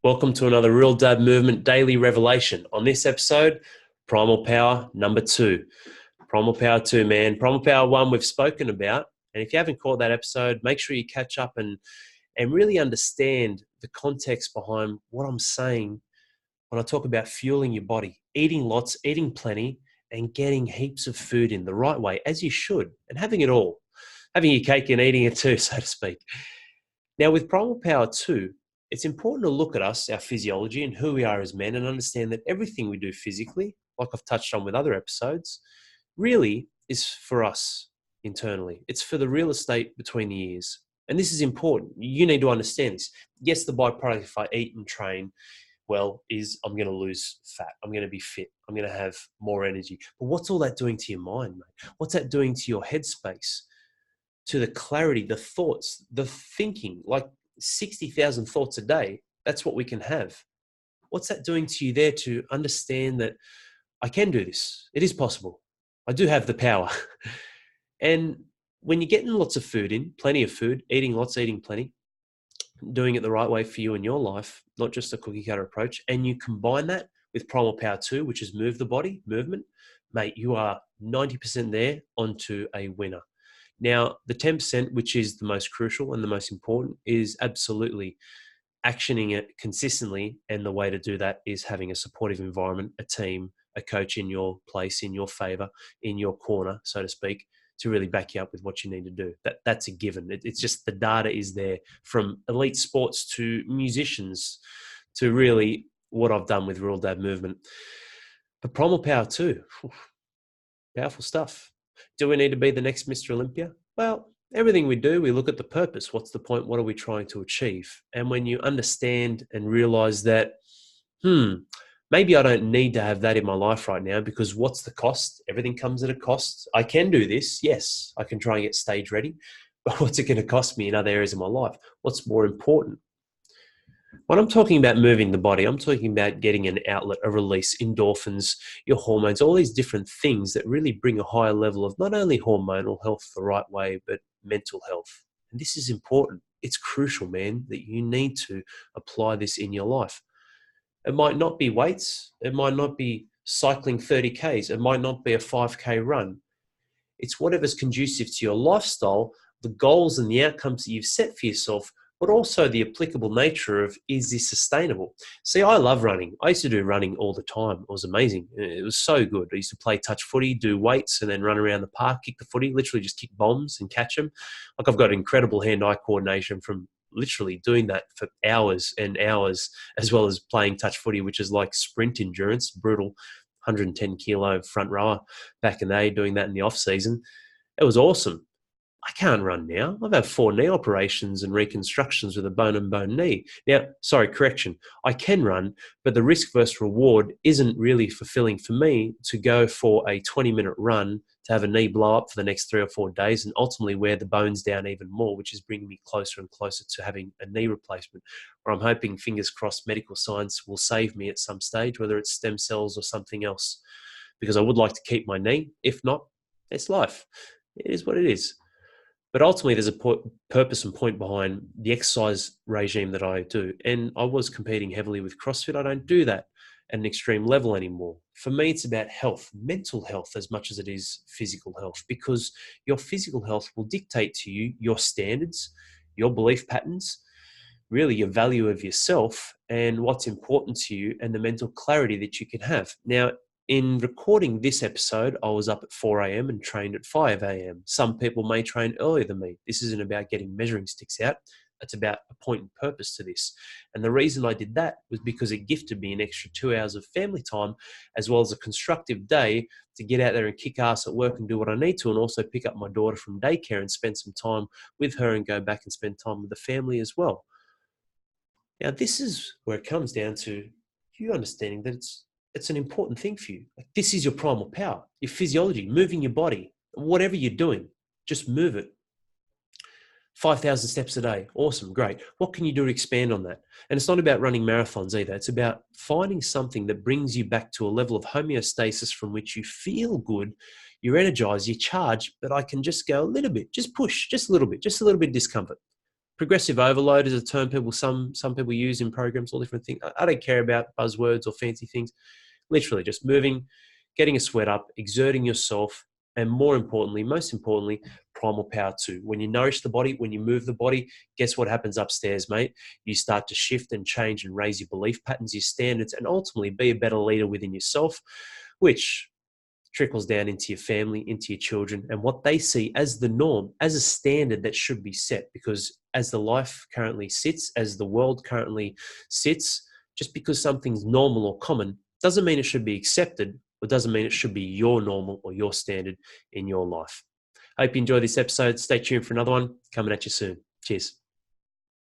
Welcome to another Real Dad Movement Daily Revelation. On this episode, Primal Power number 2. Primal Power 2, man. Primal Power 1 we've spoken about. And if you haven't caught that episode, make sure you catch up and really understand the context behind what I'm saying when I talk about fueling your body, eating lots, eating plenty, and getting heaps of food in the right way, as you should, and having it all. Having your cake and eating it too, so to speak. Now, with Primal Power 2, it's important to look at us, our physiology, and who we are as men, and understand that everything we do physically, like I've touched on with other episodes, really is for us internally. It's for the real estate between the ears. And this is important. You need to understand this. Yes, the byproduct if I eat and train well is I'm going to lose fat. I'm going to be fit. I'm going to have more energy. But what's all that doing to your mind, mate? What's that doing to your headspace? To the clarity, the thoughts, the thinking, like 60,000 thoughts a day, that's what we can have. What's that doing to you there to understand that I can do this? It is possible. I do have the power. And when you're getting lots of food in, plenty of food, eating lots, eating plenty, doing it the right way for you in your life, not just a cookie cutter approach, and you combine that with Primal Power 2, which is move the body, movement, mate, you are 90% there onto a winner. Now, the 10%, which is the most crucial and the most important, is absolutely actioning it consistently. And the way to do that is having a supportive environment, a team, a coach in your place, in your favor, in your corner, so to speak, to really back you up with what you need to do. That's a given. It's just the data is there, from elite sports to musicians to really what I've done with Real Dad Movement. But Primal Power too, powerful stuff. Do we need to be the next Mr Olympia? Well, everything we do, we look at the purpose. What's the point? What are we trying to achieve? And when you understand and realize that, maybe I don't need to have that in my life right now, because what's the cost? Everything comes at a cost. I can do this. Yes, I can try and get stage ready. But what's it going to cost me in other areas of my life? What's more important? When I'm talking about moving the body, I'm talking about getting an outlet, a release, endorphins, your hormones, all these different things that really bring a higher level of not only hormonal health the right way, but mental health. And this is important. It's crucial, man, that you need to apply this in your life. It might not be weights. It might not be cycling 30 Ks. It might not be a 5K run. It's whatever's conducive to your lifestyle, the goals and the outcomes that you've set for yourself, but also the applicable nature of, is this sustainable? See, I love running. I used to do running all the time. It was amazing. It was so good. I used to play touch footy, do weights, and then run around the park, kick the footy, literally just kick bombs and catch them. Like, I've got incredible hand-eye coordination from literally doing that for hours and hours, as well as playing touch footy, which is like sprint endurance, brutal, 110 kilo front rower back in the day, doing that in the off season. It was awesome. I can't run now. I've had 4 knee operations and reconstructions with a bone and bone knee. Now, sorry, correction. I can run, but the risk versus reward isn't really fulfilling for me to go for a 20-minute run to have a knee blow up for the next 3 or 4 days and ultimately wear the bones down even more, which is bringing me closer and closer to having a knee replacement, where I'm hoping, fingers crossed, medical science will save me at some stage, whether it's stem cells or something else, because I would like to keep my knee. If not, it's life. It is what it is. But ultimately, there's a purpose and point behind the exercise regime that I do. And I was competing heavily with CrossFit. I don't do that at an extreme level anymore. For me, it's about health, mental health, as much as it is physical health, because your physical health will dictate to you your standards, your belief patterns, really your value of yourself and what's important to you, and the mental clarity that you can have. Now, in recording this episode, I was up at 4 a.m. and trained at 5 a.m. Some people may train earlier than me. This isn't about getting measuring sticks out. It's about a point and purpose to this. And the reason I did that was because it gifted me an extra 2 hours of family time, as well as a constructive day to get out there and kick ass at work and do what I need to, and also pick up my daughter from daycare and spend some time with her and go back and spend time with the family as well. Now, this is where it comes down to you understanding that it's an important thing for you. Like, this is your primal power, your physiology, moving your body, whatever you're doing, just move it. 5,000 steps a day. Awesome. Great. What can you do to expand on that? And it's not about running marathons either. It's about finding something that brings you back to a level of homeostasis from which you feel good, you're energized, you're charged, but I can just go a little bit, just push, just a little bit of discomfort. Progressive overload is a term some people use in programs, all different things. I don't care about buzzwords or fancy things. Literally just moving, getting a sweat up, exerting yourself, and most importantly, primal power 2. When you nourish the body, when you move the body, guess what happens upstairs, mate? You start to shift and change and raise your belief patterns, your standards, and ultimately be a better leader within yourself, which trickles down into your family, into your children, and what they see as the norm, as a standard that should be set. Because as the life currently sits, as the world currently sits, just because something's normal or common doesn't mean it should be accepted, or doesn't mean it should be your normal or your standard in your life. I hope you enjoyed this episode. Stay tuned for another one coming at you soon. Cheers.